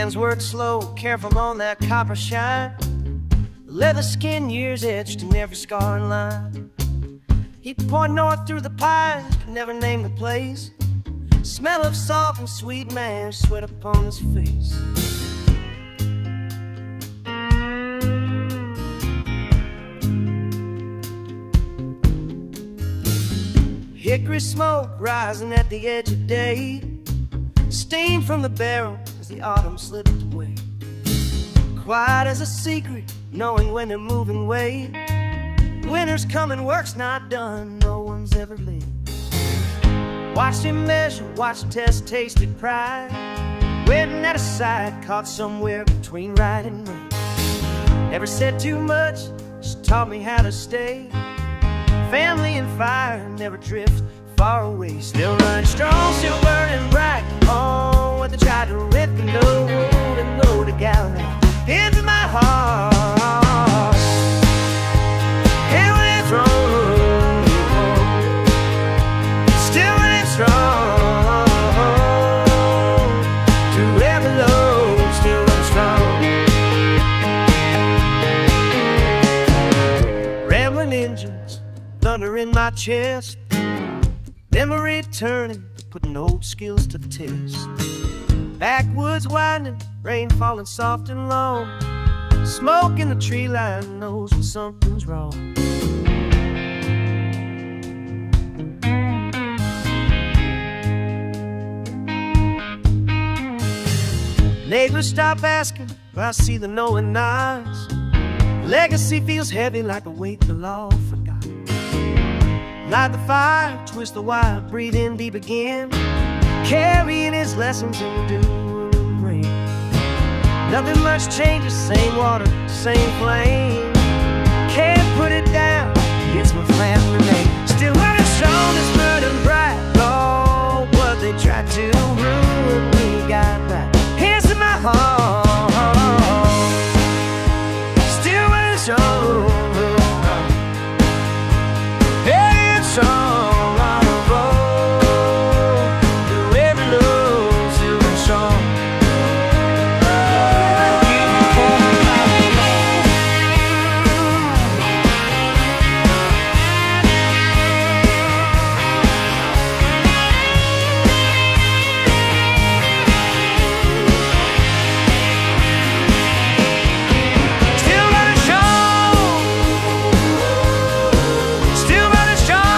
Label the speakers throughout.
Speaker 1: Hands work slow, careful on that copper shine. Leather skin years etched in every scarring line. He'd point north through the pines, could never name the place. Smell of soft and sweet man, sweat upon his face. Hickory smoke rising at the edge of day, steam from the barrel as the autumn slipped away. Quiet as a secret, knowing when they're moving away. Winter's coming, work's not done, no one's ever late. Watched him measure, watched test, tasted pride. Waiting at his side, caught somewhere between right and right. Never said too much, just taught me how to stay. Family and fire, never drift far away. Still running strong, still burning bright. Oh, what they tried to rip and load and load a gallon into my heart. And when it's wrong, still when it's strong. To every load, still running strong. Rambling engines, thunder in my chest, memory turning, putting old skills to the test. Backwoods winding, rain falling soft and long. Smoke in the tree line knows when something's wrong. Neighbors stop asking, I see the knowing eyes. Legacy feels heavy like a weight the law forgot. Light the fire, twist the wire, breathe in deep again. Carrying his lessons into the rain. Nothing much changes, same water, same flame. Can't put it down, it's my family name. Still running strong, it's burning bright. Oh, what they tried to ruin me got back. Hands in my heart. Still running strong. Strong on the road, through every low, still and strong. Still running strong, still running strong.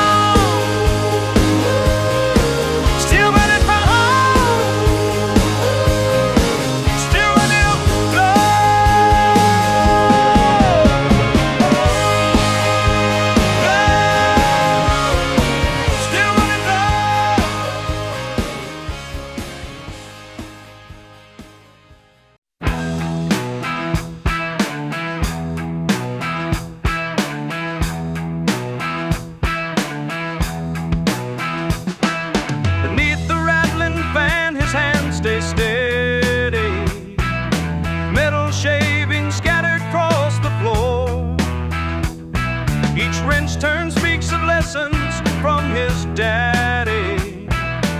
Speaker 1: From his daddy,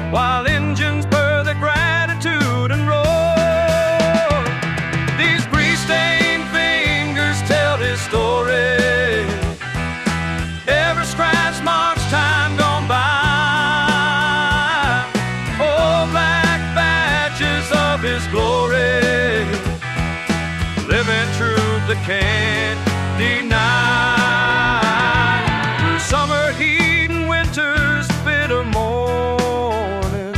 Speaker 1: while engines purr their gratitude and roar. These grease-stained fingers tell his story. Every scratch marks time gone by. Oh, black badges of his glory, living truth that can't deny. Through summer heat and winter's bitter morning,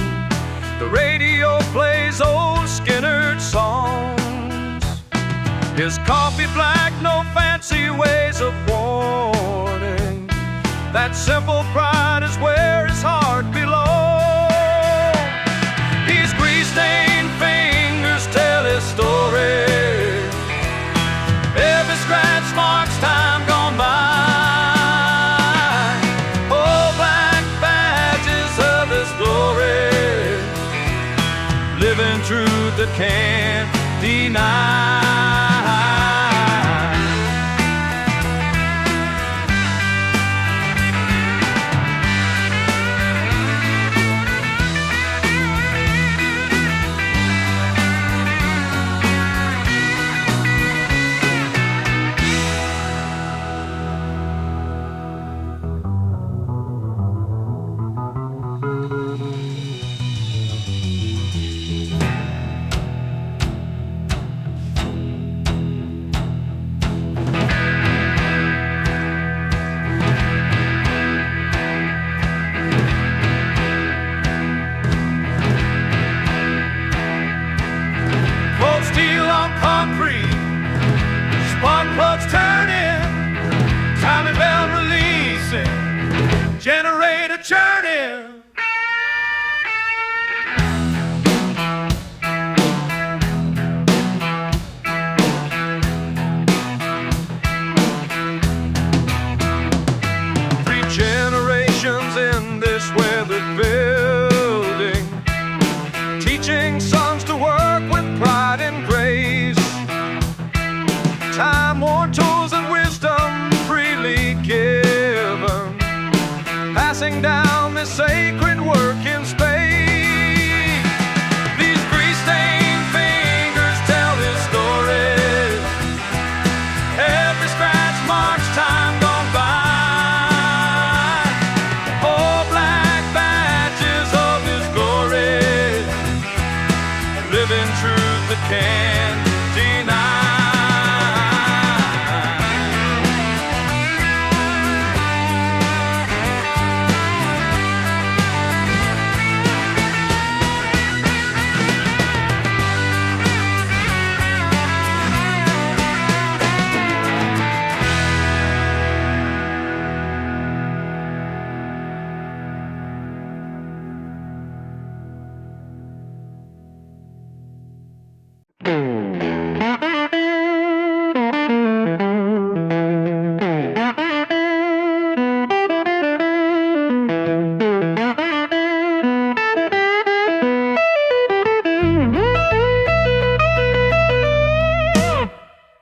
Speaker 1: the radio plays old Skinner songs. His coffee black, no fancy ways of warning. That simple pride is where his heart belongs. These grease-stained fingers tell his story. Every scratch marks time gone by. Oh, black badges of his glory, living truth that can't deny.
Speaker 2: this sacred work in space. These grease-stained fingers tell his story. Every scratch marks time gone by. Oh, black badges of his glory, living truth that can't deny.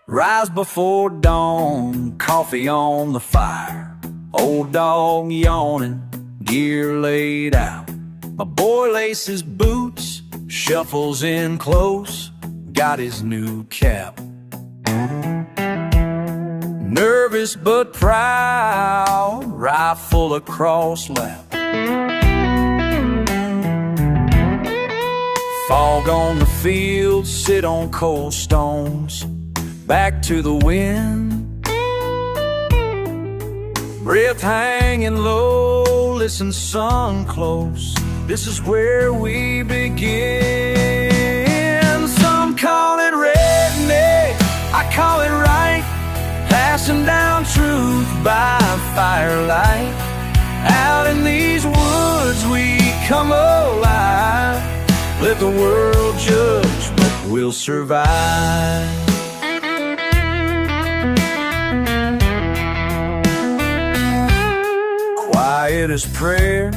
Speaker 3: Rise before dawn, coffee on the fire, old dog yawning, gear laid out. My boy laces boots, shuffles in close, got his new cap. Nervous but proud, rifle across lap. Fog on the field, sit on cold stones, back to the wind. Breath hanging low, listen son close, this is where we begin. Some call it redneck, I call it right, passing down truth by firelight. Out in these woods we come alive, let the world judge, but we'll survive. Quiet as prayer,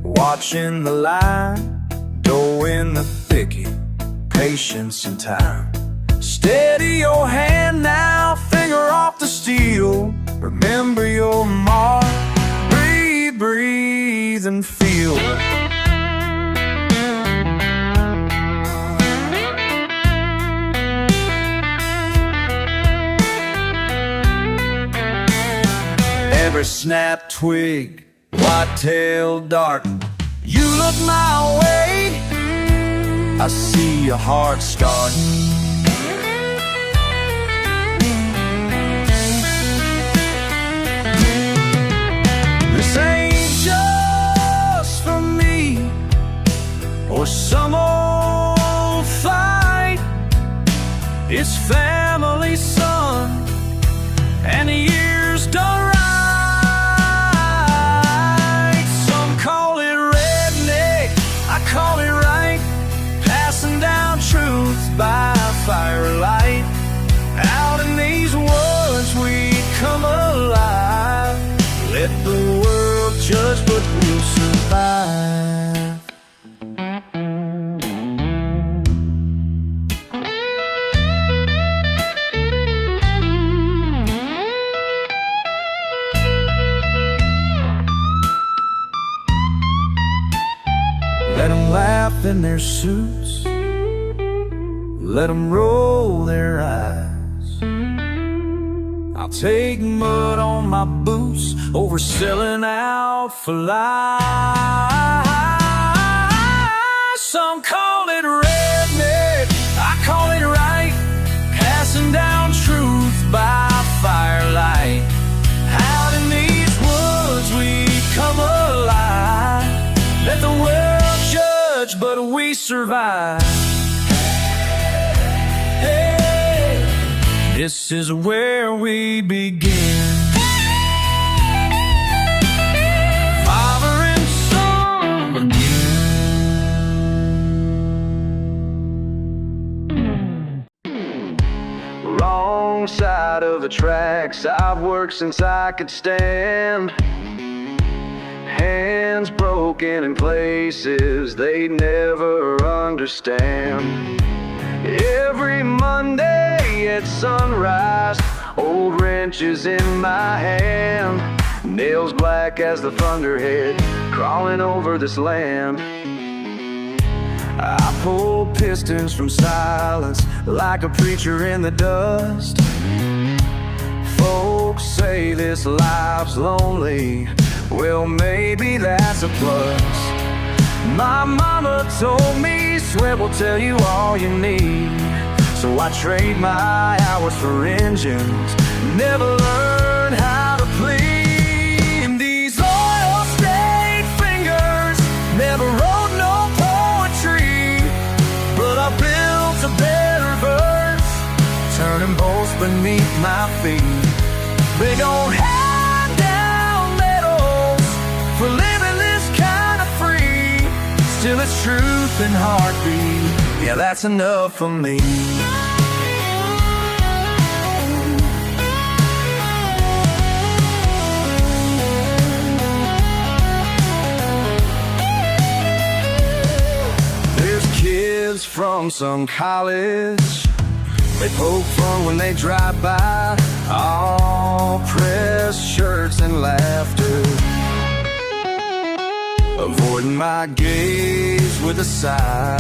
Speaker 3: watching the line, dough in the thicket, patience and time. Steady your hand now, finger off the steel, remember your mark, breathe, breathe and feel. Every snap twig, white-tailed dark, you look my way, I see your heart starting. This ain't just for me or some old fight, it's family, son, and the years done right. Call it right, passing down truth by firelight. Out in these woods we come alive, let the world judge, but we'll survive. Let them laugh in their suits, let them roll their eyes. I'll take mud on my boots over selling out for lies. Some call it redneck, I call it right, passing down truth by firelight. Out in these woods we come alive, let the world but we survive. Hey, this is where we begin. Father and son again. Wrong side of the tracks, I've worked since I could stand. Hands broken in places they never understand. Every Monday at sunrise, old wrenches in my hand.
Speaker 2: nails black as the thunderhead crawling over this land. I pull pistons from silence like a preacher in the dust. Folks say this life's lonely, well maybe that's a plus. My mama told me sweat will tell you all you need, so I trade my hours for engines, never learn how to clean. These oil-stained fingers never wrote no poetry, but I built a better verse, turning bolts beneath my feet. They don't hand down medals for living this kind of free, still it's truth and heartbeat, yeah that's enough for me. Kids from some college, they poke fun when they drive by, all pressed shirts and laughter, avoiding my gaze with a sigh.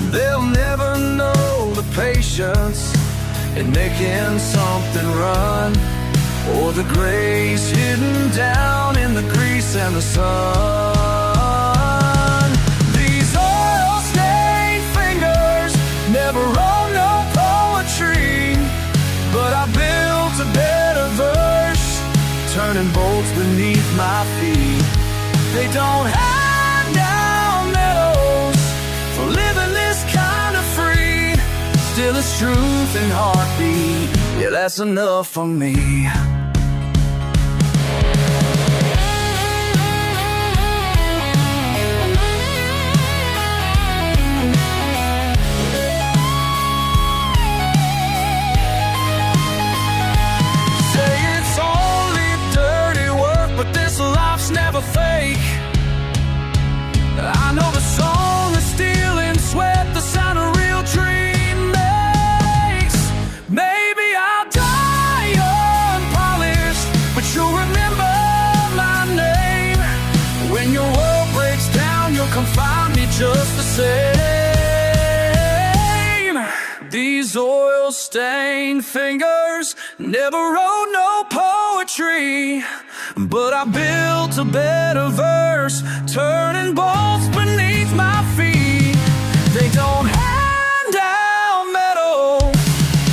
Speaker 2: They'll never know the patience in making something run, or the grace hidden down in the grease and the sun. Never wrote no poetry, but I built a better verse, turning bolts beneath my feet. They don't hand down medals for living this kind of free, still it's truth and heartbeat, yeah that's enough for me. Never fake. I know the song of steel and sweat, the sound a real dream makes. Maybe I'll die unpolished, but you'll remember my name. When your world breaks down, you'll come find me just the same. These oil-stained fingers never wrote no poetry, but I built a better verse, turning bolts beneath my feet. They don't hand down medal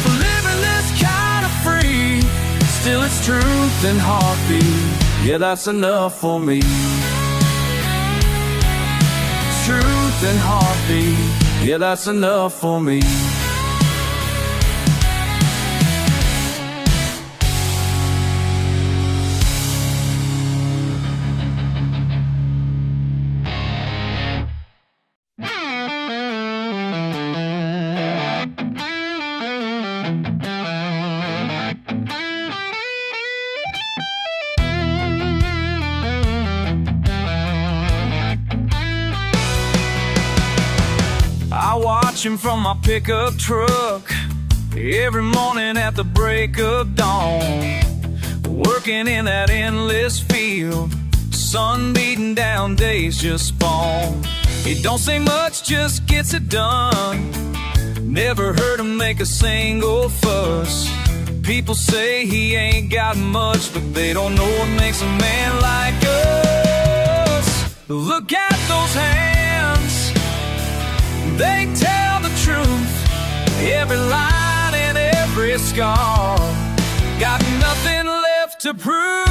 Speaker 2: for living this kind of free, still it's truth and heartbeat, yeah that's enough for me. Truth and heartbeat, yeah that's enough for me. I watch him from my pickup truck every morning at the break of dawn, working in that endless field, sun beating down, days just spawn. He don't say much, just gets it done, never heard him make a single fuss. People say he ain't got much, but they don't know what makes a man like us. Look at those hands, they tell the truth, every line and every scar, got nothing left to prove.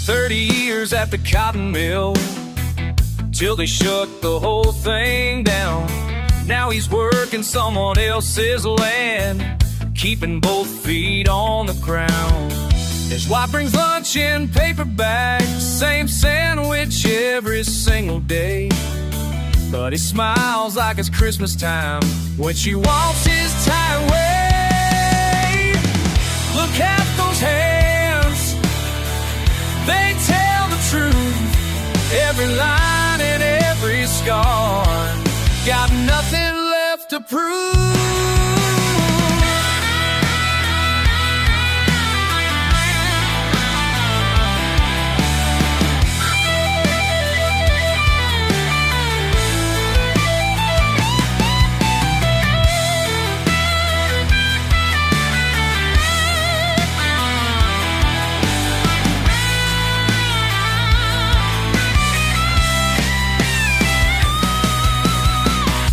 Speaker 2: 30 years at the cotton mill, till they shut the whole thing down. Now he's working someone else's land, keeping both feet on the ground. His wife brings lunch in paper bags, same sandwich every single day, but he smiles like it's Christmas time when she walks his tight way. Look at those hands, they tell the truth, every line and every scar, got nothing left
Speaker 3: to prove.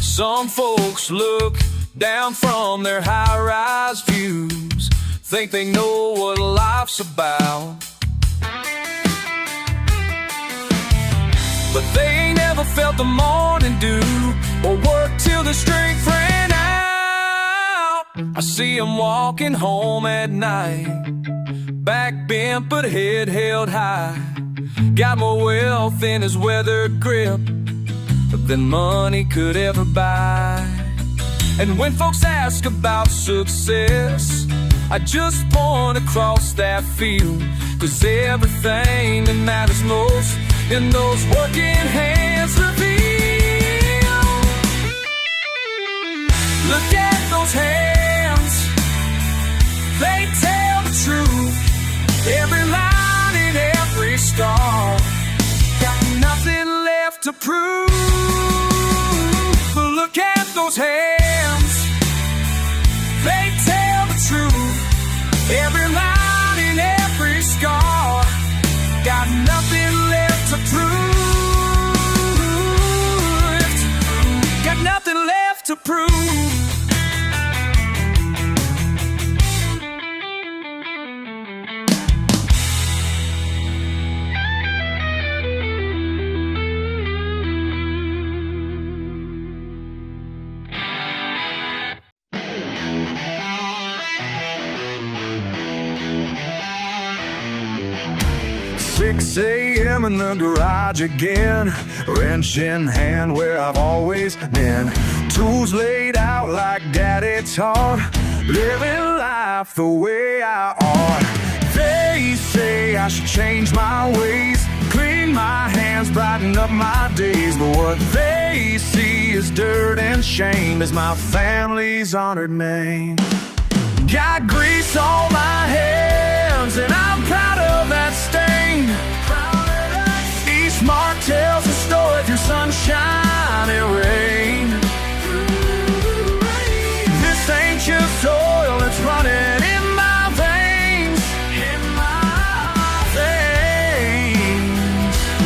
Speaker 3: Some folks look down from their high-rise views, think they know what life's about, but they ain't never felt the morning dew or worked till their strength ran out. I see them walking home at night, back bent but head held high, got more wealth in his weathered grip than money could ever buy. And when folks ask about success, I just point across that field, 'cause everything that matters most in those working hands reveal. Look at those hands, they tell the truth, every line and every scar, got nothing left to prove. Look at those hands, they tell the truth, every line and every scar, got nothing left to prove, got nothing left to prove.
Speaker 2: Six a.m. in the garage again, wrench in hand where I've always been, tools laid out like Daddy taught, living life the way I ought. They say I should change my ways, clean my hands, brighten up my days, but what they see is dirt and shame as my family's honored name. Got grease on my hands and I'm proud of that stain. Each mark tells a story through sunshine and rain. This ain't just oil, it's running in my veins.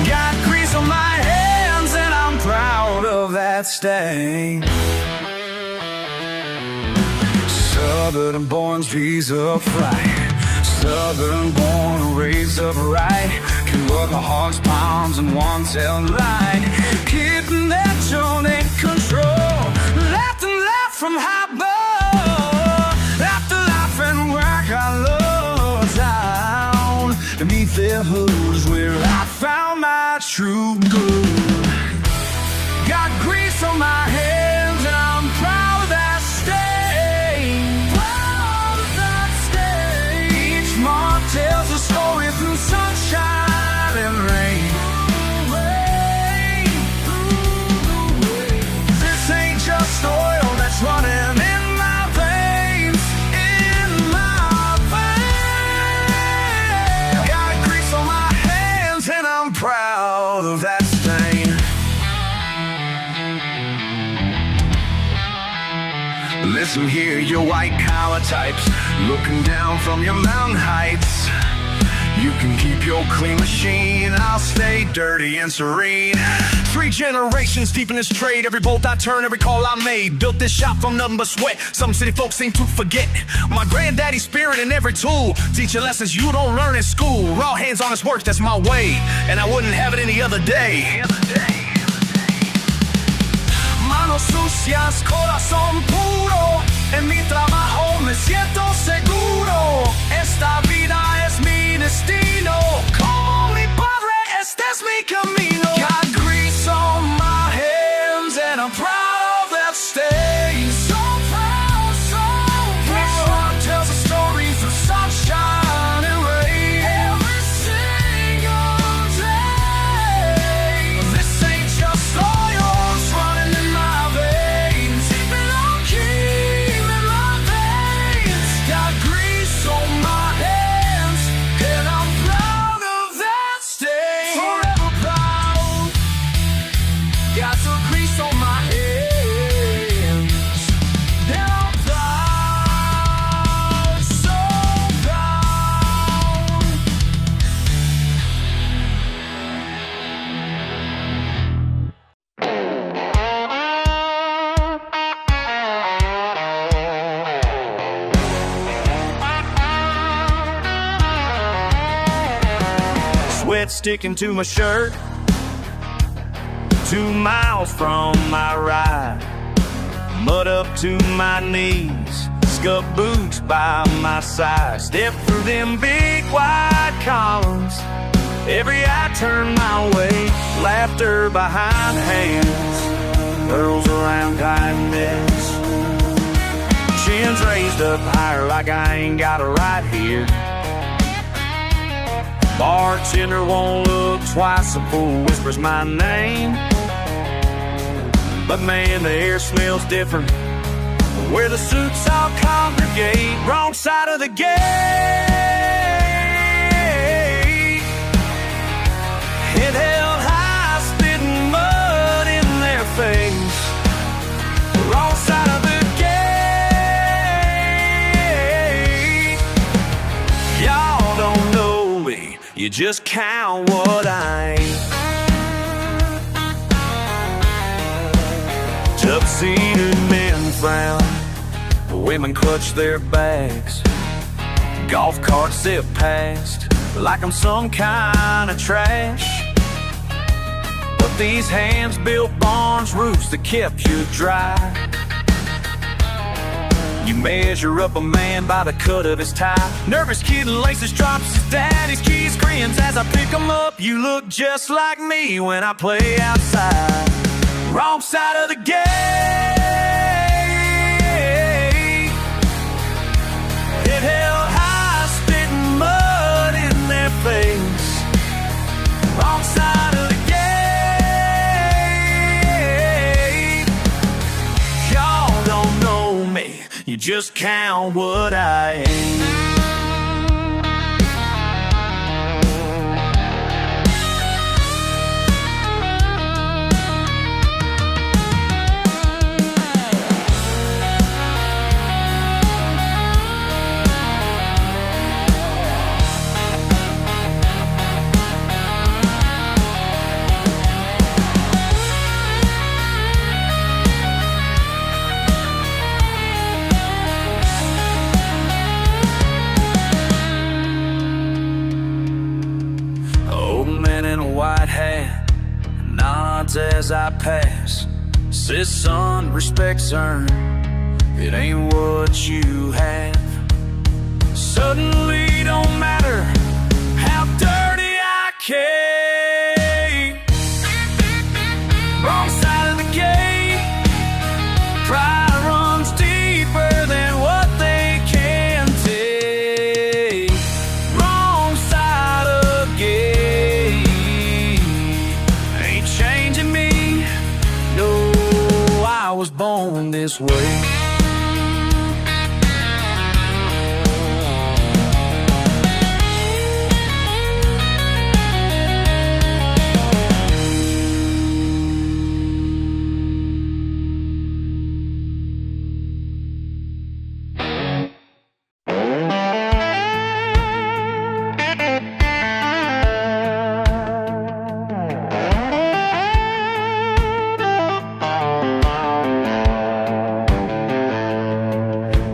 Speaker 2: Got grease on my hands and I'm proud of that stain. Southern born, trees upright, Southern born, raised upright, can work a hog's palms and one tail light, keeping that joint in control, left and left from high above, after life and work I love down, beneath their hoods where I found my true good. Got grease on my hands and I'm proud of that stain. Proud of that stain. Each mark tells a story through sunshine and rain. This ain't just oil that's running in my veins, in my veins. Got grease on my hands and I'm proud of that stain. Listen here, you white collar types, looking down from your mountain heights. You can keep your clean machine, I'll stay dirty and serene. 3 generations deep in this trade, every bolt I turn, every call I made. Built this shop from nothing but sweat, some city folks seem to forget. My granddaddy's spirit in every tool, teaching lessons you don't learn in school. Raw hands on his work, that's my way, and I wouldn't have it any other day. Manos sucias, corazón puro, en mi trabajo me siento seguro. Esta vida es mi destino, como mi padre, este es mi camino. Got grease on my hands and I'm proud of that stain. So proud, so proud. Each one tells a story through sunshine and rain. Every single day. This ain't just oil, it's running in my veins. Keep it on.
Speaker 1: sweat sticking to my shirt. 2 miles from my ride, mud up to my knees, scuff boots by my side. Step through them big wide columns, every eye turn my way. Laughter behind hands, girls around kindness. Chins raised up higher like I ain't got a right here. Bartender won't look twice, a fool whispers my name. But man, the air smells different where the suits all congregate. Wrong side of the gate. Head held high, spitting mud in their face. Wrong side of the gate. Y'all don't know me, you just count what I ain't. Tuxedoed men frown, women clutch their bags. Golf carts zip past like I'm some kind of trash. But these hands built barns, roofs that kept you dry. You measure up a man by the cut of his tie. Nervous kid laces drops his daddy's keys, grins as I pick him up. You look just like me when I play outside. Wrong side of the gate. Head held high, spitting mud in their face. Wrong side of the gate. Y'all don't know me, you just count what I ain't. As I pass, says son, respect's earned. It ain't what you have. Suddenly don't matter how dirty I came. Wrong side of the gate. Pride runs deeper than what they can take. Wrong side of the gate. Ain't changing me. No, I was born this way.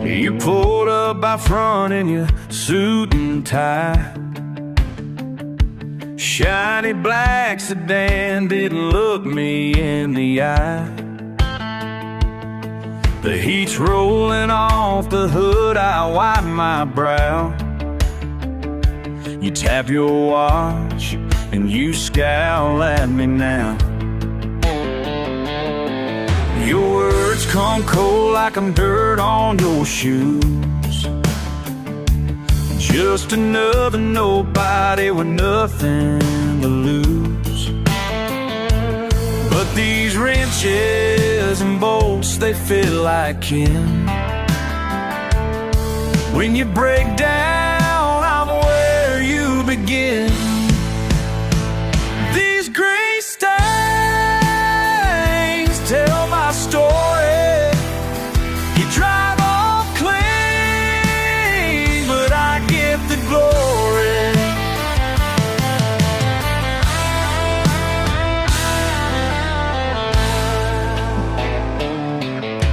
Speaker 1: You pulled up by front in your suit and tie. Shiny black sedan didn't look me in the eye. The heat's rolling off the hood, I wipe my brow. You tap your watch and you scowl at me now. Your words come cold like I'm dirt on your shoes. Just another nobody with nothing to lose. But these wrenches and bolts, they feel like kin. When you break down, I'm where you begin. These gray stains tell my story. You drive off clean, but I get the glory.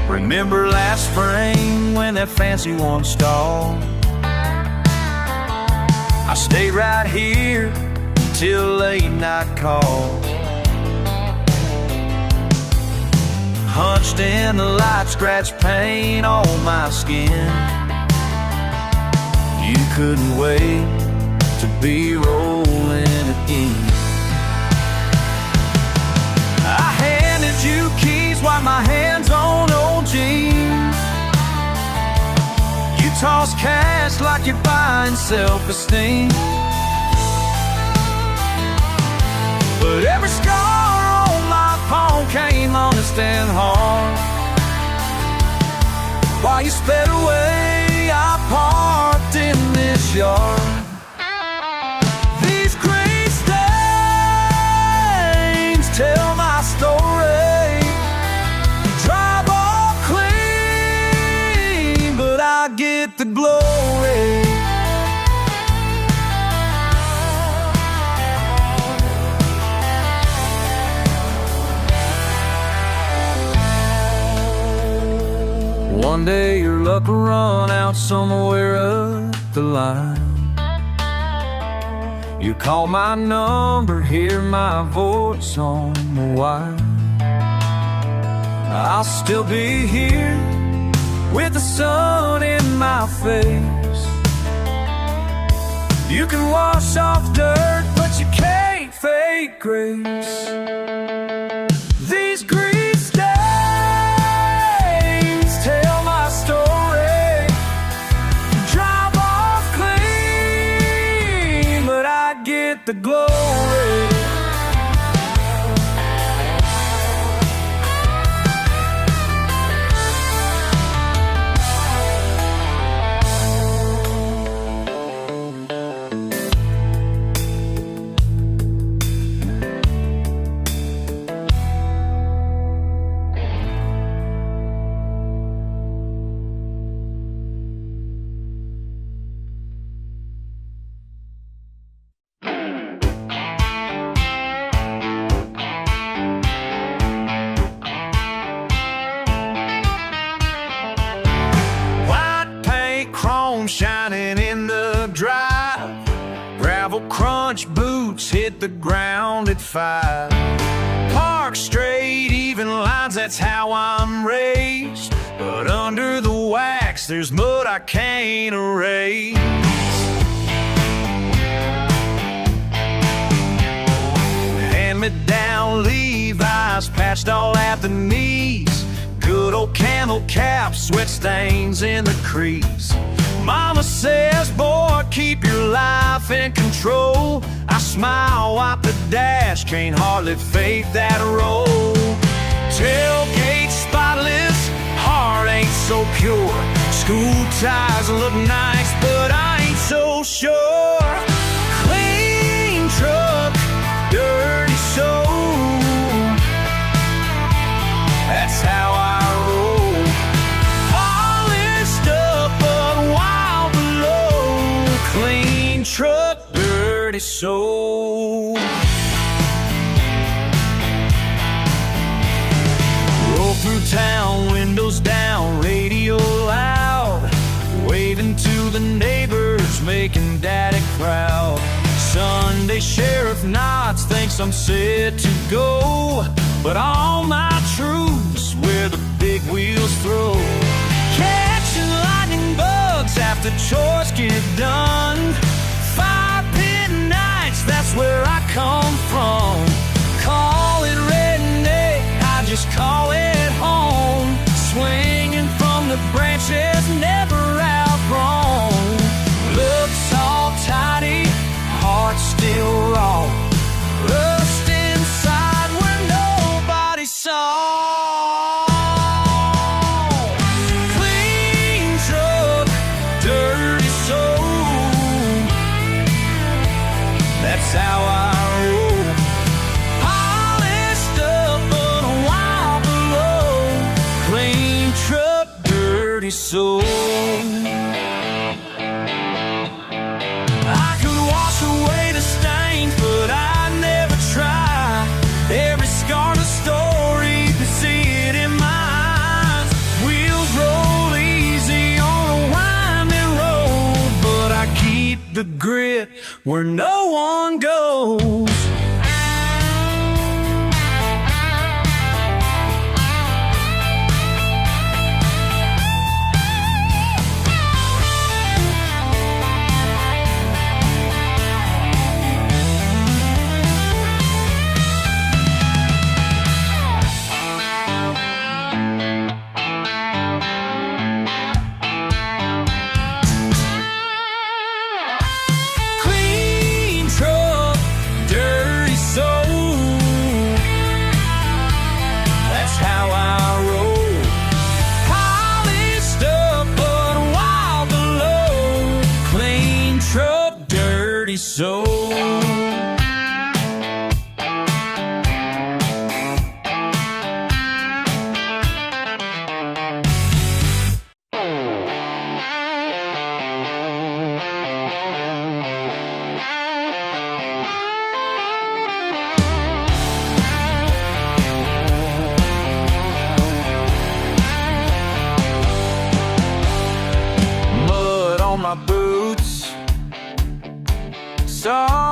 Speaker 1: Remember last spring when that fancy one stalled? I stayed right here
Speaker 2: till late night call. Hunched in the light, scratch paint on my skin. You couldn't wait to be rolling again. I handed you keys, wiped my hands on old jeans. You toss cash like you're buying self-esteem. But every scar on my palm came honest and hard. While you sped away, I parked in this yard. These gray stains tell my story. Drive all clean, but I get the glory. One day your luck will run out somewhere up the line. You call my number, hear my voice on the wire. I'll still be here with the sun in my face. You can wash off dirt, but you can't fake grace. These green stains tell my story. Drive off clean, but I get the glory. Shining in the drive, gravel crunch boots hit the ground at 5. Park straight, even lines, that's how I'm raised. But under the wax, there's mud I can't erase. Hand-me-down Levi's, patched all at the knees. Good old camel cap, sweat stains in the crease. Mama says, boy, keep your life in control. I smile, wipe the dash, can't hardly fake that roll. Tailgate spotless, heart ain't so pure. School ties look nice, but I ain't so sure. Clean truck, dirty soul. That's how I roll. Clean truck, dirty soul. Roll through town, windows down, radio loud, waving to the neighbors, making daddy proud. Sunday sheriff nods, thinks I'm set to go, but all my troops wear the big wheels throw. Catching lightning bugs after chores get done. 5-pin nights, that's where I come from. Call it redneck, I just call it home. Swinging from the branches, never outgrown. Looks all tidy, heart still raw. Rust inside where nobody saw. That's how I roll. Polished up but a while below. Clean truck, dirty soul. I could wash away the stains, but I never try. Every scar's a story, you can see it in my eyes. Wheels roll easy on a winding road, but I keep the grit where no one goes.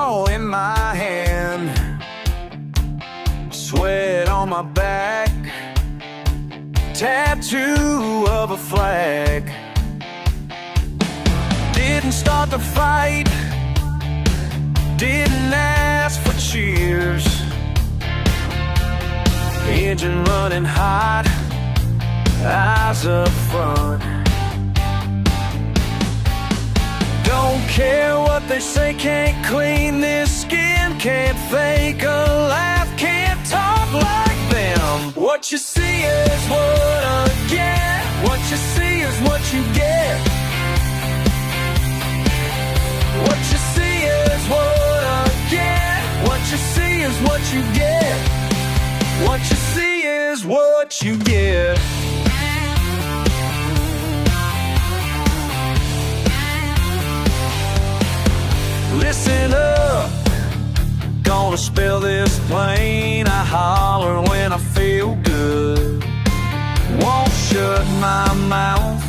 Speaker 2: straw in my hand, sweat on my back, tattoo of a flag. Didn't start the fight, didn't ask for cheers. Engine running hot, eyes up front. Don't care what they say, can't clean this skin, can't fake a laugh, can't talk like them. What you see is what I get, what you see is what you get. What you see is what I get, what you see is what you get. What you see is what you get. Listen up, gonna spell this plain. I holler when I feel good, won't shut my mouth.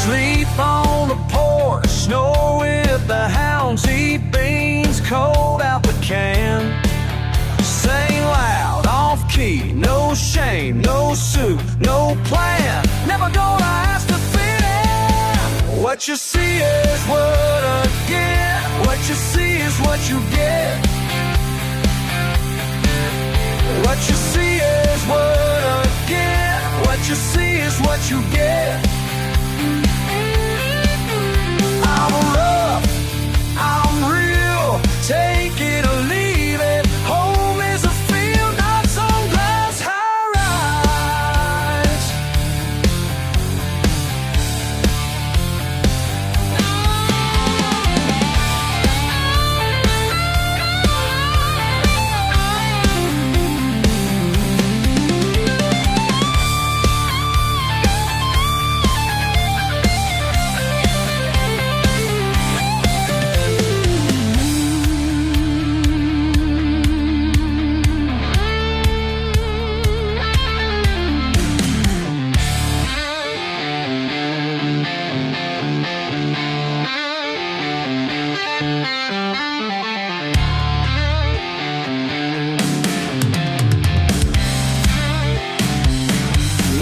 Speaker 2: Sleep on the porch, snow with the hounds, eat beans cold out the can. Sing loud, off key, no shame, no suit, no plan. Never gonna ask to fit in. What you see is what I get, what you see is what you get. What you see is what I get, what you see is what you get. I'm rough, I'm real, take it or leave it. Home is a field, not some glass high-rise.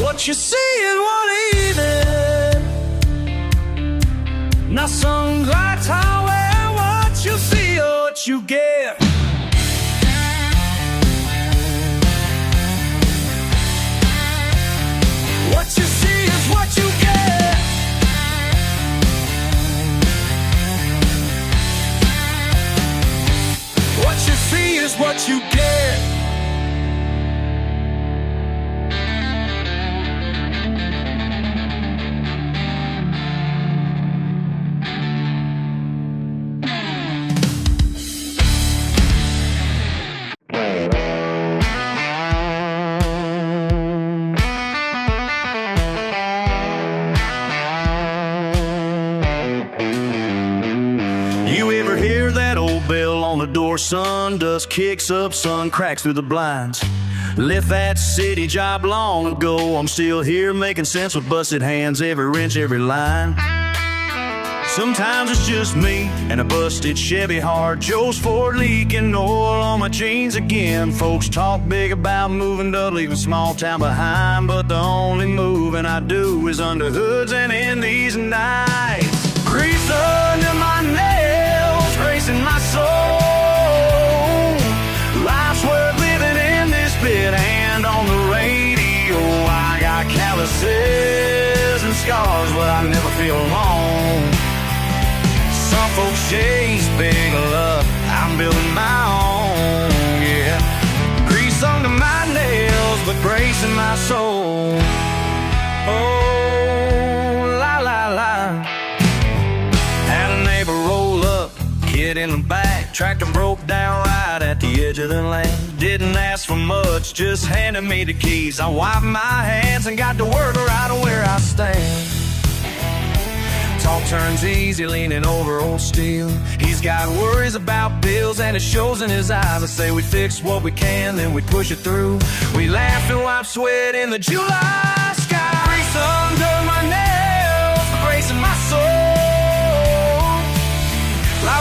Speaker 2: What you see is what even, not some glass highway. What you see is what you get. What you see is what you get. What you see is what you get. You ever hear that old bell on the door? Sun dust kicks up, sun cracks through the blinds. Left that city job long ago. I'm still here making sense with busted hands, every wrench, every line. Sometimes it's just me and a busted Chevy hard Joe's Ford leaking oil on my jeans again. Folks talk big about moving to leaving small town behind, but the only moving I do is under hoods and in these nights. Grease under my nails, racing my soul. Life's worth living in this bit, and on the radio I got calluses and scars, but I never feel alone. Some folks chase big love, I'm building my own, yeah. Grease under my nails, but grace in my soul. Oh, la la la. Had a neighbor roll up, kid in the back. Tractor broke down right at the edge of the lane. Didn't ask for much, just handed me the keys. I wiped my hands and got to work right where I stand. Talk turns easy, leaning over old steel. He's got worries about bills and it shows in his eyes. I say we fix what we can, then we push it through. We laugh and wipe sweat in the July sky. Grease under my nails, grace in my soul. I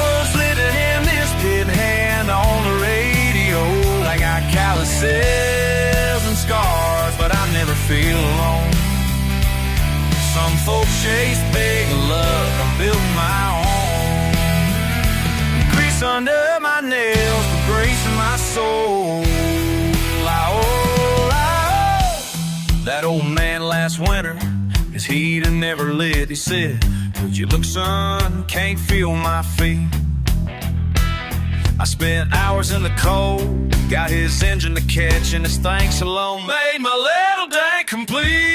Speaker 3: chase big luck, I'm building my own. Grease under my nails, but grace in my soul. That old man last winter, his heater never lit. He said, "Would you look, son, can't feel my feet." I spent hours in the cold, got his engine to catch, and his thanks alone made my little day complete.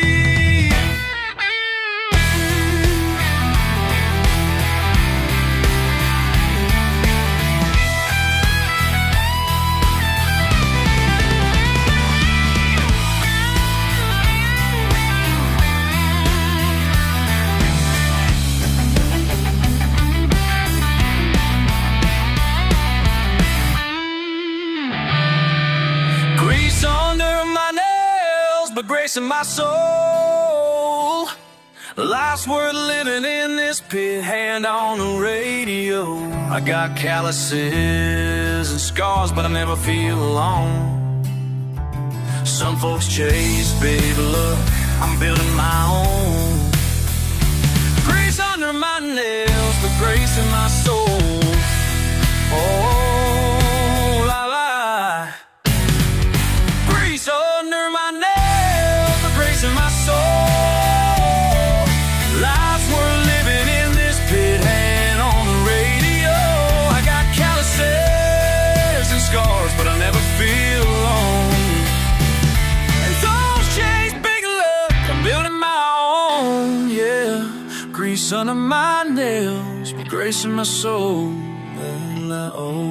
Speaker 3: Grease under my nails, but grace in my soul. Life's worth living in this pit, hand on the radio. I got calluses and scars, but I never feel alone. Some folks chase big luck, I'm building my own. Grease under my nails, but grace in my soul. Oh, la la. Grease under my nails, but grace in my soul. Life's worth living in this pit, hand on the radio. I got calluses and scars, but I never feel alone. And those chase big luck, I'm building my own, yeah. Grease under my nails, but grace in my soul. Oh.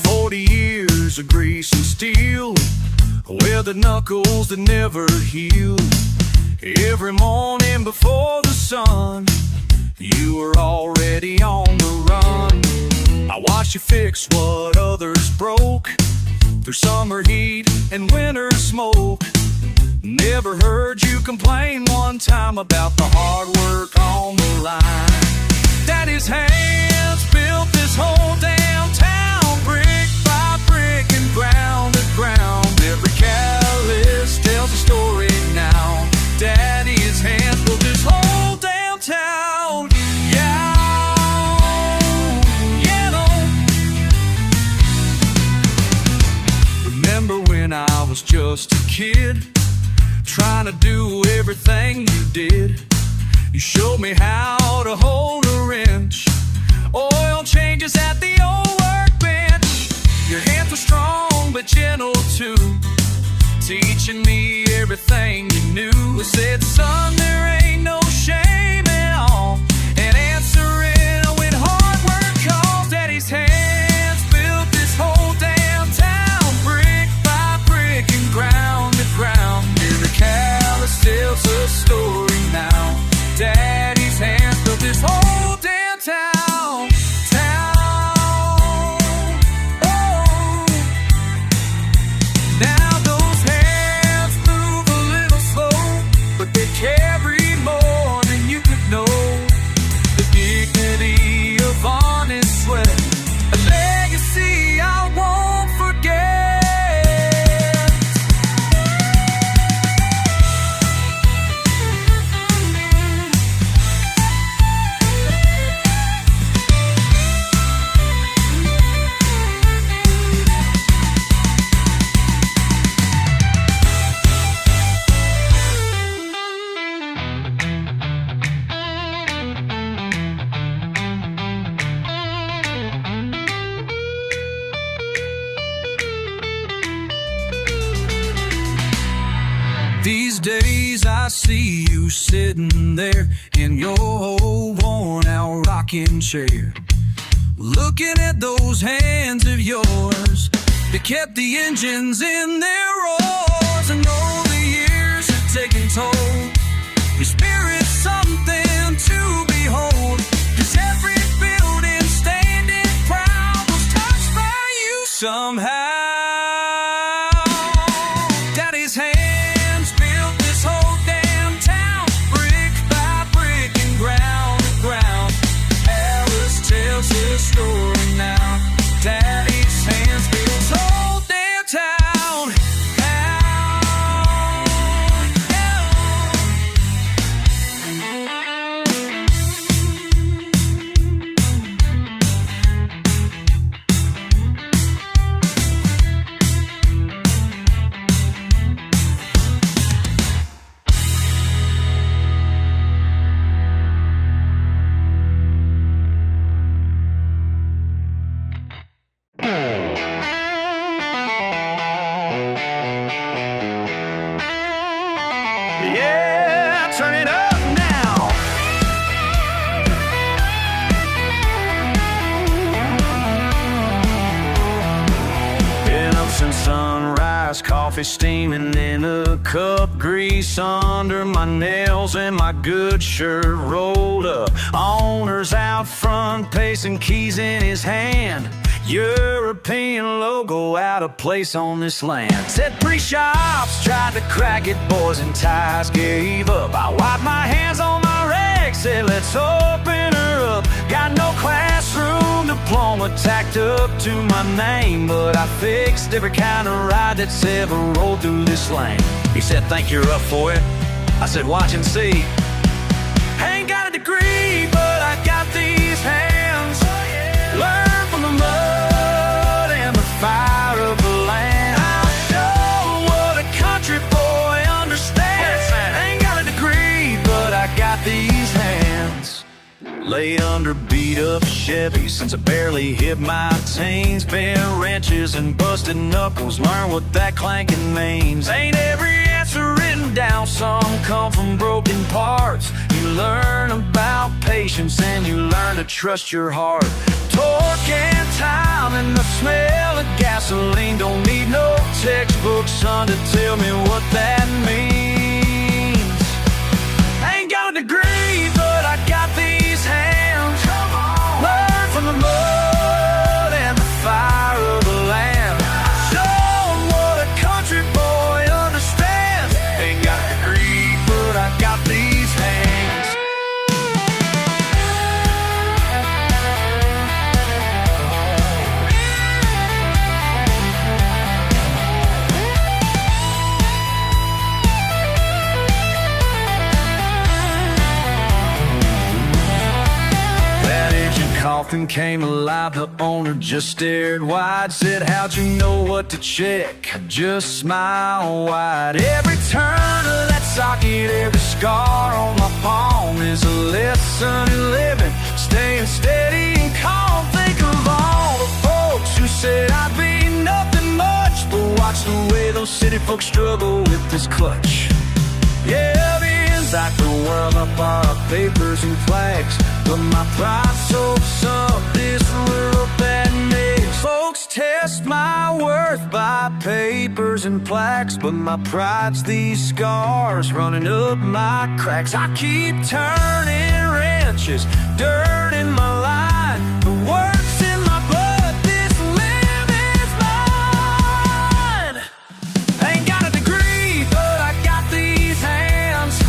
Speaker 3: 40 years of grease and steel, weathered knuckles that never heal. Every morning before the sun, you were already on the run. I watched you fix what others broke, through summer heat and winter smoke. Never heard you complain one time about the hard work on the line. Daddy's hands built this whole downtown, brick by brick and ground to ground. Every callus tells a story now. Daddy's hands built this whole downtown. Remember when I was just a kid, trying to do everything you did. You showed me how to hold a wrench, oil changes at the old workbench. Your hands were strong but gentle too, teaching me everything you knew. We said, son, there ain't no shame at all in answering when hard work calls. Daddy's hands built this whole downtown, brick by brick and ground to ground. Every callus tells a story now. Daddy's hands built this whole downtown. These days I see you sitting there in your old worn-out rocking chair, looking at those hands of yours that kept the engines in their roars. And all the years have taken toll, your spirit's something to behold, 'cause every building standing proud was touched by you somehow. coffee steaming in a cup, grease under my nails, and my good shirt rolled up. Owner's out front, pacing, keys in his hand. European logo out of place on this land. Said 3 shops, tried to crack it, boys and ties gave up. I wiped my hands on my rag, said let's open her up. Got no classroom diploma tacked up to my name, but I fixed every kind of ride that's ever rolled through this lane. He said, think you're up for it? I said, watch and see. Ain't got a degree, but I got these hands. Learn from the mud and the fire of the land. I'll show what a country boy understands. Ain't got a degree, but I got these hands. Lay under beat up Chevy since I barely hit my teens. Bent wrenches and busted knuckles, learn what that clanking means. Ain't every answer written down, some come from broken parts. You learn about patience and you learn to trust your heart. Torque and time and the smell of gasoline. Don't need no textbook, son, to tell me what that means. Ain't got a degree, but I got these hands. Learn from the mud and the fire of the land. Show 'em what a country boy understands. Ain't got a degree, but I got these hands. Coffin came alive, the owner just stared wide. Said, how'd you know what to check? I just smiled wide. Every turn of that socket, every scar on my palm is a lesson in living, staying steady and calm. Think of all the folks who said I'd be nothing much, but watch the way those city folks struggle with this clutch. Yeah, the inside the world up our papers and flags, but my pride soaks up this world that makes. Folks test my worth by papers and plaques, but my pride's these scars running up my cracks. I keep turning wrenches, dirt in my line, the work's in my blood, this living's mine. Ain't got a degree, but I got these hands.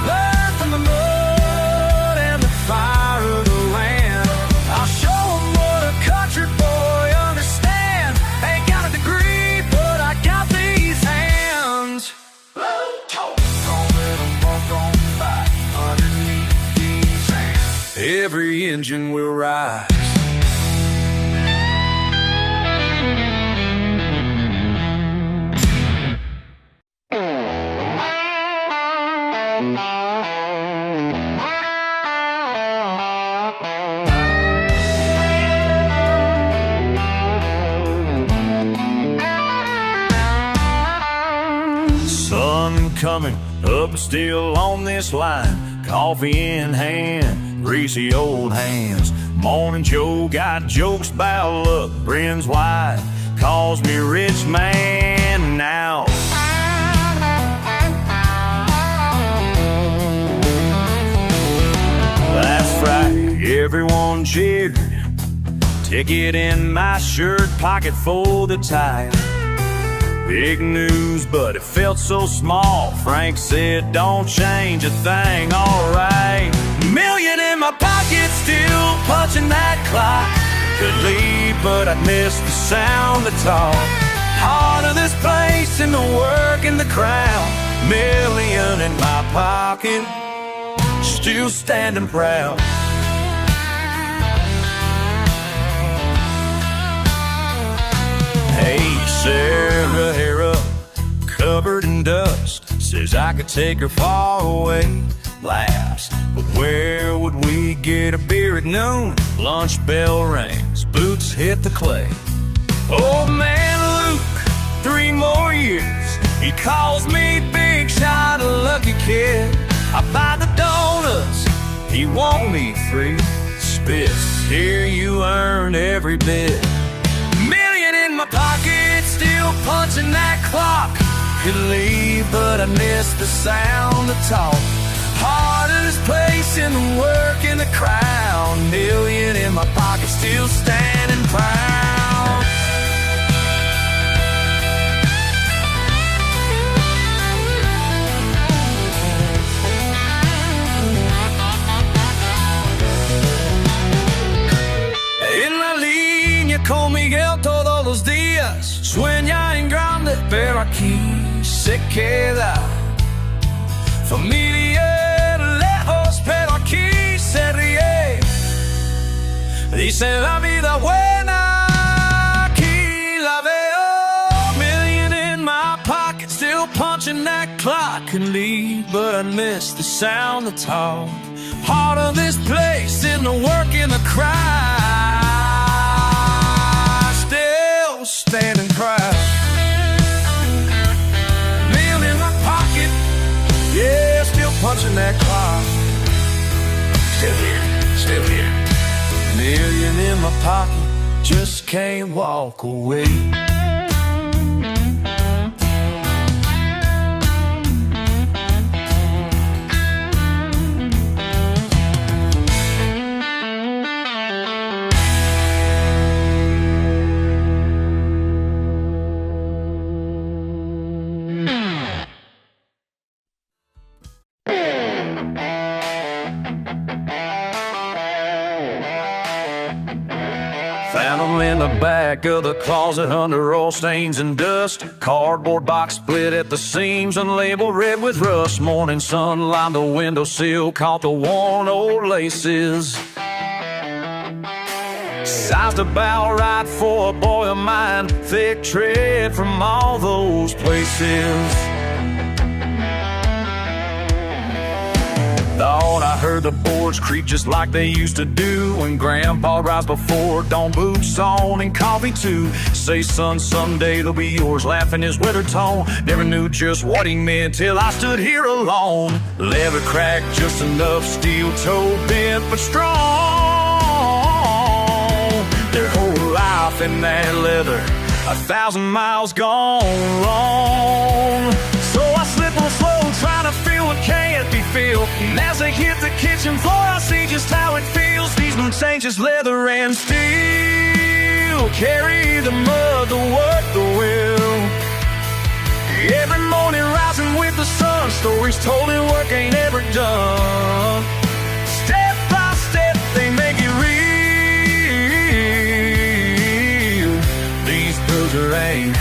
Speaker 3: Learn from the mud and the fire of the land. I'll show 'em what a country boy understands. Ain't got a degree, but I got these hands. Don't let 'em walk on by underneath these hands. Every engine will rise. Sun coming up still on this line, coffee in hand, greasy old hands. Morning Joe got jokes about luck, grins wide, calls me rich man now. That's right, everyone cheered. Ticket in my shirt pocket folded tight. Big news, but it felt so small. Frank said, don't change a thing, alright. Million in my pocket, still punching that clock. Could leave, but I'd miss the sound of talk. Heart of this place and the work and the crowd. Million in my pocket, still standing proud. Hey, Sarah, hair up, covered in dust, says I could take her far away. Laughs, but where would we get a beer at noon? Lunch bell rings, boots hit the clay. Old man Luke, 3 more years, he calls me big shot, a lucky kid. I buy the donuts, he want me free. Spits, here you earned every bit. Million in my pockets, still punching that clock. Could leave, but I miss the sound of talk. Hardest place in the work in the crowd. Million in my pocket, still standing proud. En la línea con Miguel todos los días. Sueña en grande, pero aquí se queda. Familia lejos, pero aquí se ríe. Dice la vida buena, aquí la veo. Million in my pocket, still punching that clock. Can leave, but I miss the sound of talk. Heart of this place, in the work, in the cry. Still standing proud. Million in my pocket, yeah, still punching that clock. Still here, still here. Million in my pocket, just can't walk away. Found them in the back of the closet under oil stains and dust. Cardboard box split at the seams, unlabeled red with rust. Morning sun lined the windowsill, caught the worn old laces. Sized about right for a boy of mine, thick tread from all those places. Thought I heard the boards creak just like they used to do when Grandpa rides before dawn, boots on and coffee too. Say, son, someday they'll be yours, laughing his weather tone. Never knew just what he meant till I stood here alone. Leather cracked just enough, steel toe bent but strong. Their whole life in that leather, 1,000 miles gone wrong. So I slip on slow, trying to feel what can't be filled. And as they hit the kitchen floor, I see just how it feels. These boots ain't just leather and steel. Carry the mud, the work, the will. Every morning rising with the sun, stories told in work ain't ever done. Step by step, they make it real. These boots ain't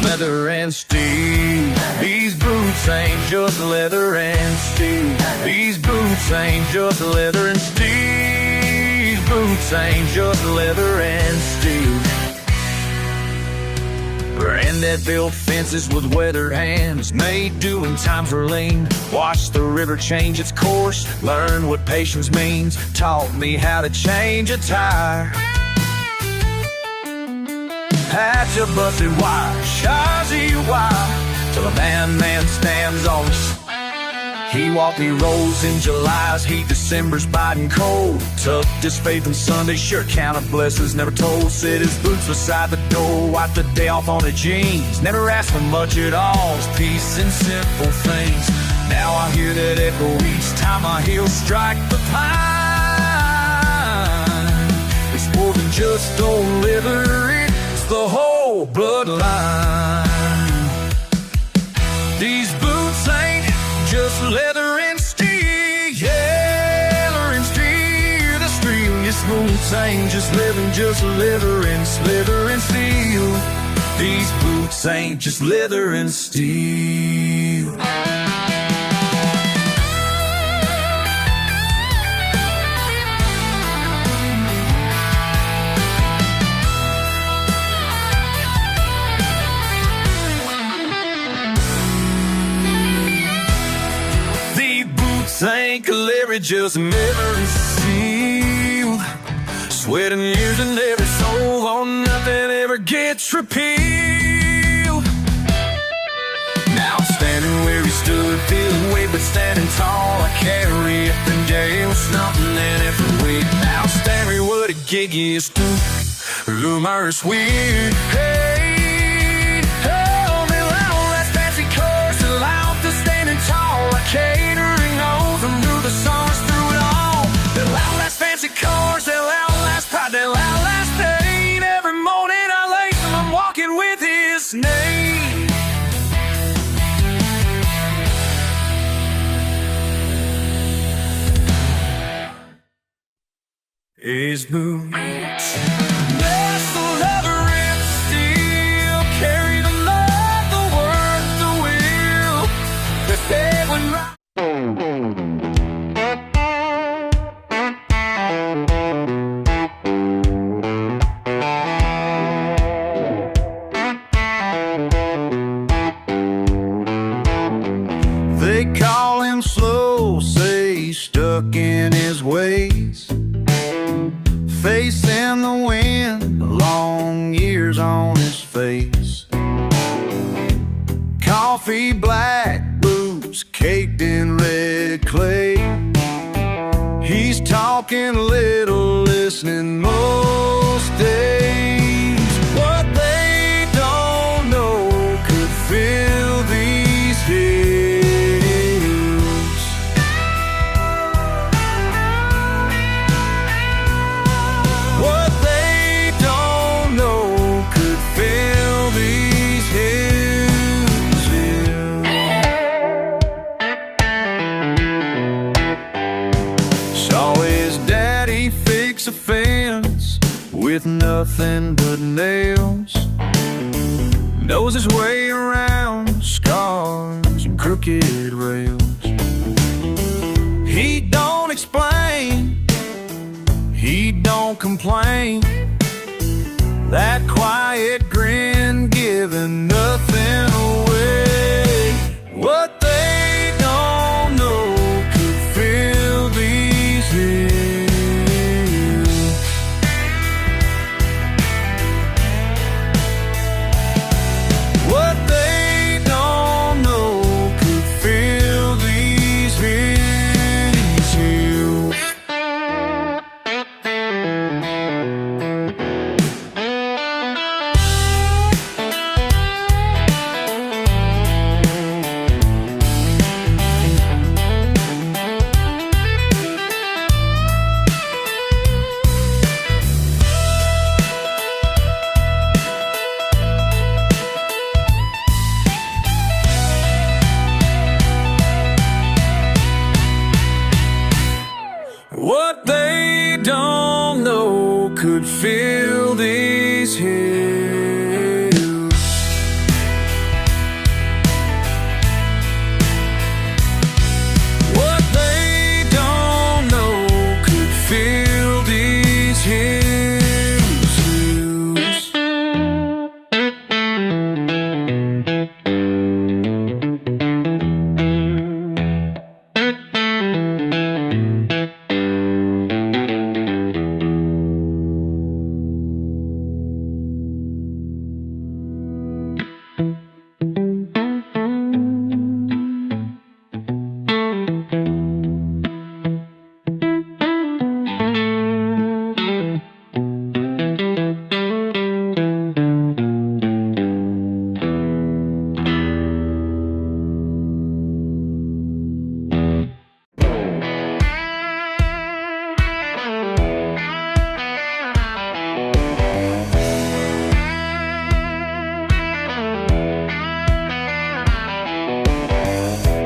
Speaker 3: leather and steel. These boots ain't just leather and steel. These boots ain't just leather and steel. These boots ain't just leather and steel. Granddad built fences with weathered hands, made do when times were lean. Watched the river change its course, learned what patience means. Taught me how to change a tire. Patch a busted wire, Shazi wire, till a man stands on us. He walked, he rose in July's heat, December's biting cold. Tucked his faith in Sunday, sure counted blessings, never told. Set his boots beside the door, wiped the day off on the jeans. Never asked for much at all, just peace and simple things. Now I hear that echo each time my heels strike the pine. It's more than just old leather, the whole bloodline. These boots ain't just leather and steel, yeah, leather and steel. The steel, boots ain't just leather and steel. These boots ain't just leather and steel. Ain't Larry just never steel. Sweating years and every soul on nothing ever gets repealed. Now I'm standing where he stood, feeling weight but standing tall. I carry up in jail, something in every week. Now I'm standing what a gig is to rumors weird. Hey, is moving. Nestled over riffs still carry the love, the work, the will. The day when
Speaker 2: they call him slow, say he's stuck in his ways, facing the wind, long years on his face. Coffee black boots caked in red clay. He's talking little, listening most days. What they don't know could fill these hills. What they don't know could fill these hills. Saw his daddy fix a fence with nothing but nails. Knows his way around scars and crooked rails. He don't explain, he don't complain. That quiet grin giving nothing away. What they don't know could fill these hills. What they don't know could fill these hills. What they don't know could fill these hills. What they don't know could fill these hills.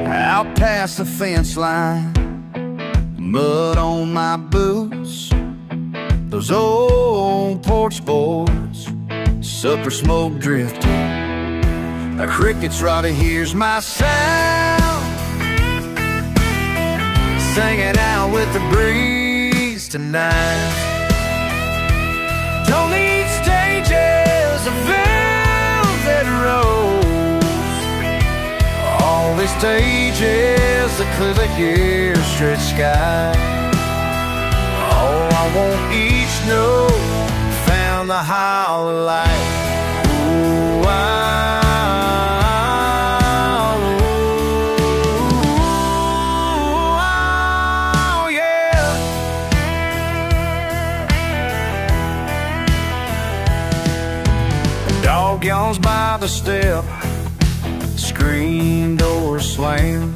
Speaker 2: Out past the fence line, mud on my boots, those old porch boards, supper smoke drifting, a cricket's right here's my sound, singing out with the breeze tonight. Don't need stages of velvet rose, all these stages that clearly hear straight sky. Oh, I want each note found the hollow light. Ooh, oh, yeah. A dog yawns by the step, screen door slam.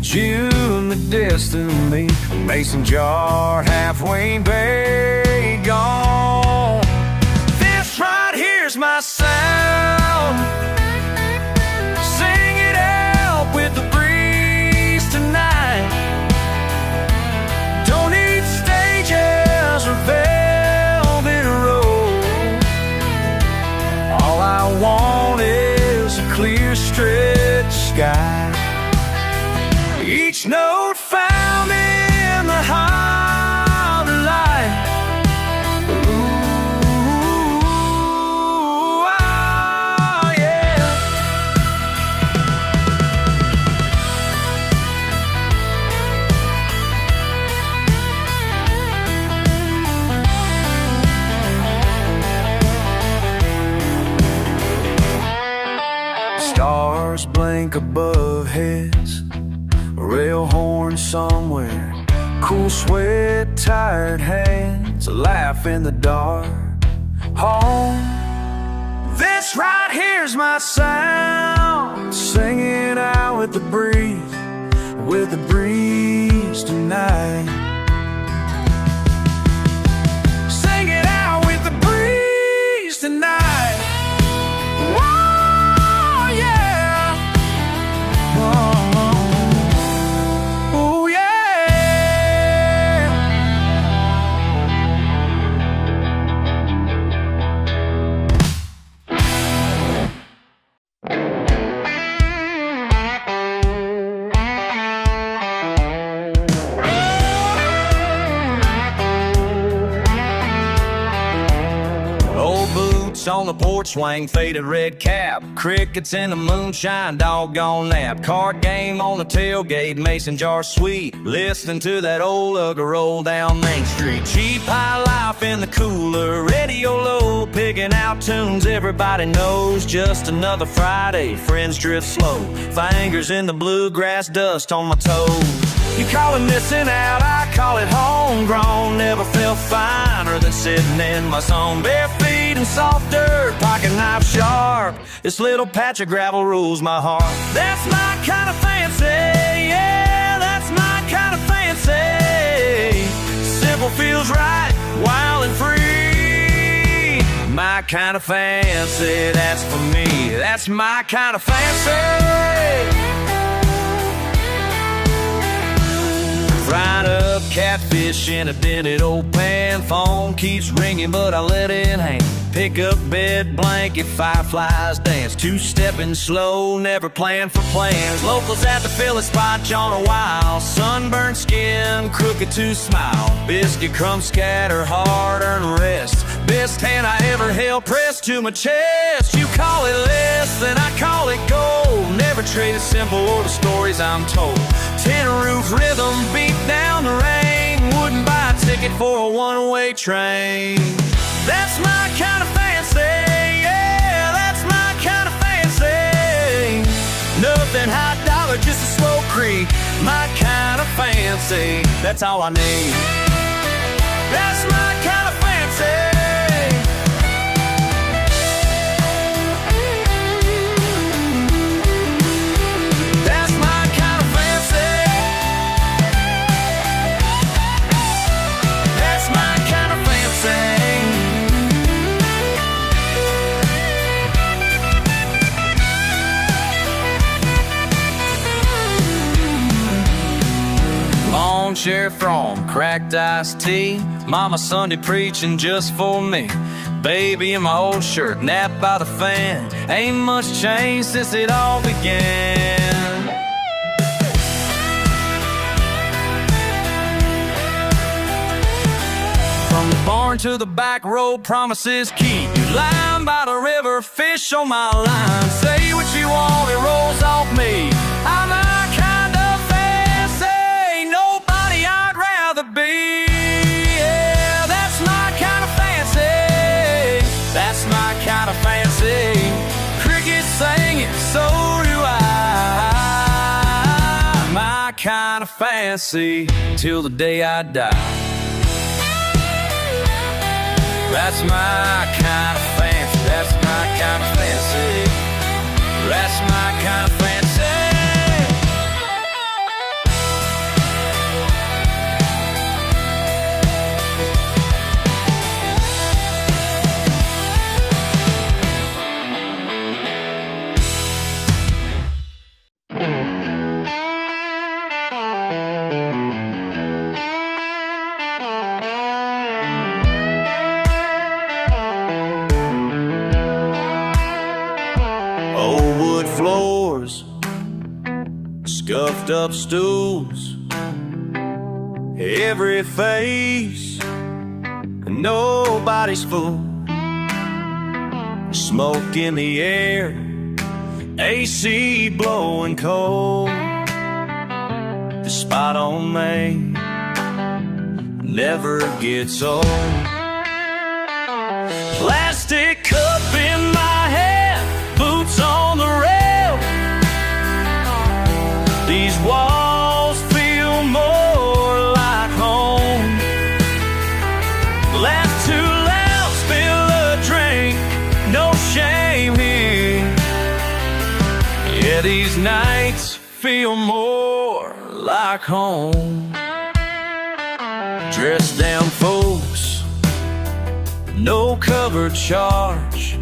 Speaker 2: June the destiny, mason jar halfway buried, gone. This right here's my sound, sing it out with the breeze tonight. Don't need stages bank above heads, rail horn somewhere, cool sweat, tired hands, a laugh in the dark. Home, this right here's my sound, singing out with the breeze tonight. Sing it out with the breeze tonight. Whoa, yeah. Oh, yeah.
Speaker 3: On the porch swing, faded red cap, crickets in the moonshine, doggone nap, card game on the tailgate, mason jar sweet, listening to that old lugger roll down Main Street. Cheap high life in the cooler, radio low, picking out tunes everybody knows. Just another Friday, friends drift slow, fingers in the bluegrass dust on my toes. You call it missing out, I call it homegrown. Never felt finer than sitting in my zone. Bare feet and soft dirt, pocket knife sharp. This little patch of gravel rules my heart. That's my kind of fancy, yeah, that's my kind of fancy. Simple feels right, wild and free. My kind of fancy, that's for me. That's my kind of fancy. Fried up catfish in a dented old pan. Phone keeps ringing but I let it hang. Pick up bed blanket, fireflies dance. Two-stepping slow, never plan for plans. Locals at the fillet spot, on a while. Sunburned skin, crooked to smile. Biscuit crumbs scatter, hard-earned rest. Best hand I ever held pressed to my chest. You call it less than I call it gold. Never trade a simple or the stories I'm told. Tin roof rhythm beat down the rain. Wouldn't buy a ticket for a one-way train. That's my kind of fancy, yeah, that's my kind of fancy. Nothing high dollar, just a slow creek. My kind of fancy, that's all I need. That's my kind of fancy. Share from cracked iced tea. Mama Sunday preaching just for me. Baby in my old shirt, napped by the fan. Ain't much changed since it all began. From the barn to the back road, promises keep. You lying by the river, fish on my line. Say what you want, it rolls off me. I'm a kind of fancy, nobody I'd rather be. Yeah, that's my kind of fancy. That's my kind of fancy. Crickets singing, so do I. My kind of fancy, till the day I die. That's my kind of fancy. That's my kind of fancy. That's my kind of fancy. Floors, scuffed up stools, every face, nobody's fool. Smoke in the air, AC blowing cold. The spot on Main never gets old. Plastic cup in my hand, boots on the rail. These nights feel more like home. Dressed down folks, no cover charge,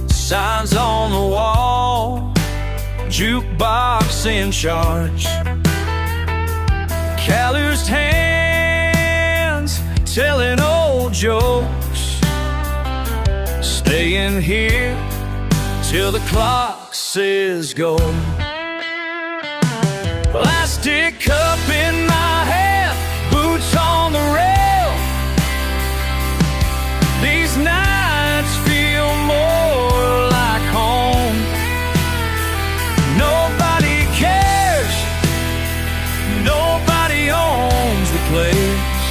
Speaker 3: signs on the wall, jukebox in charge, calloused hands telling old jokes, staying here till the clock says go. Plastic cup in my hand, boots on the rail. These nights feel more like home. Nobody cares, nobody owns the place.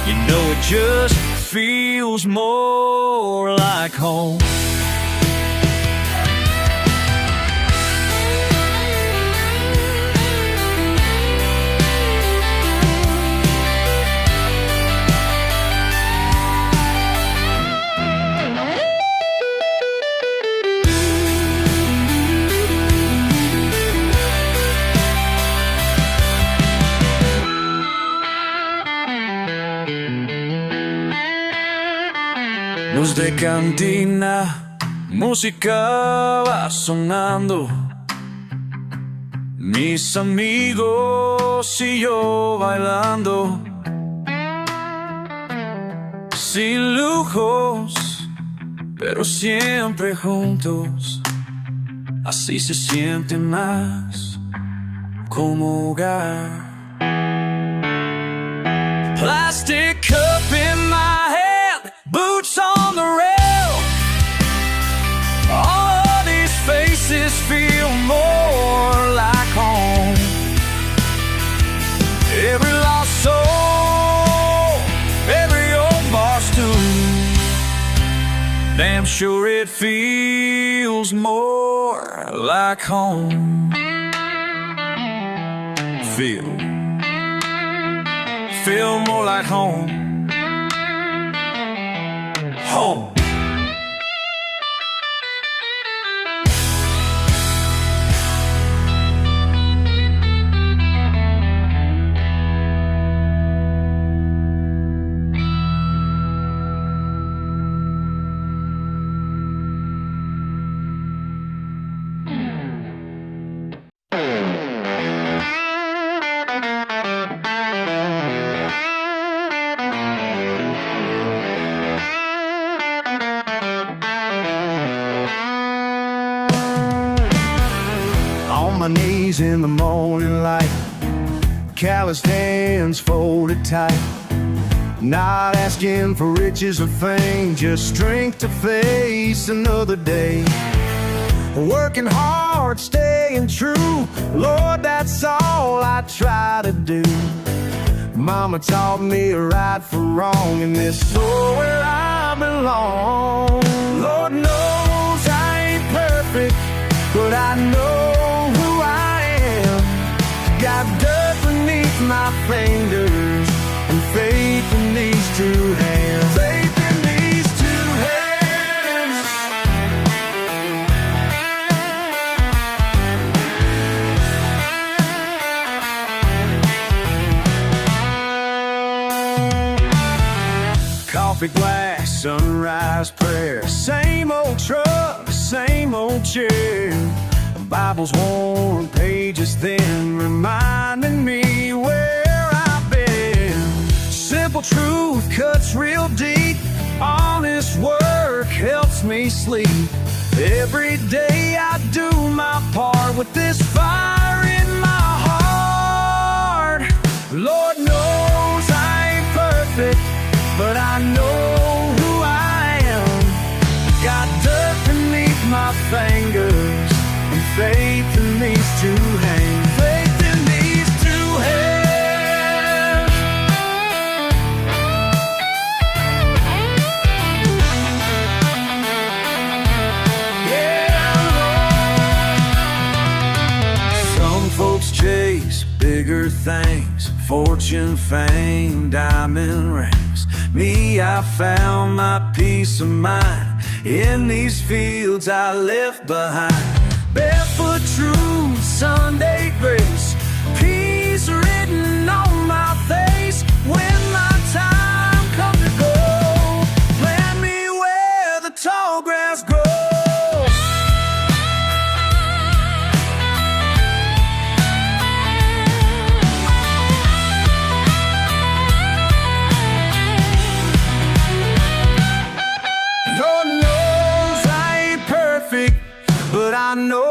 Speaker 3: You know it just feels more like home. Luz de cantina, música va sonando. Mis amigos y yo bailando. Sin lujos, pero siempre juntos. Así se siente más como hogar. Plastic cup in my hand, boots on the rail. All of these faces feel more like home. Every lost soul, every old bar stool. Damn sure it feels more like home. Feel more like home. Home.
Speaker 1: Knees in the morning light, calloused hands folded tight, not asking for riches or fame, just strength to face another day. Working hard, staying true, Lord, that's all I try to do. Mama taught me right from wrong, and this soul where I belong. Lord knows I ain't perfect, but I know got dirt beneath my fingers and faith in these two hands. Faith in these two hands. Coffee glass, sunrise prayer, same old truck, same old chair. Bible's worn pages thin, reminding me where I've been. Simple truth cuts real deep, honest work helps me sleep. Every day I do my part with this fire in my heart. Lord knows I ain't perfect, but I know who I am. Got dirt beneath my fingers, faith in these two hands. Faith in these two hands. Yeah, Lord. Some folks chase bigger things, fortune, fame, diamond rings. Me, I found my peace of mind in these fields I left behind. Barefoot
Speaker 3: barefoot truth, Sunday grace, peace written on my face. When my time comes to go, plant me where the tall grass grows. Lord knows I ain't perfect, but I know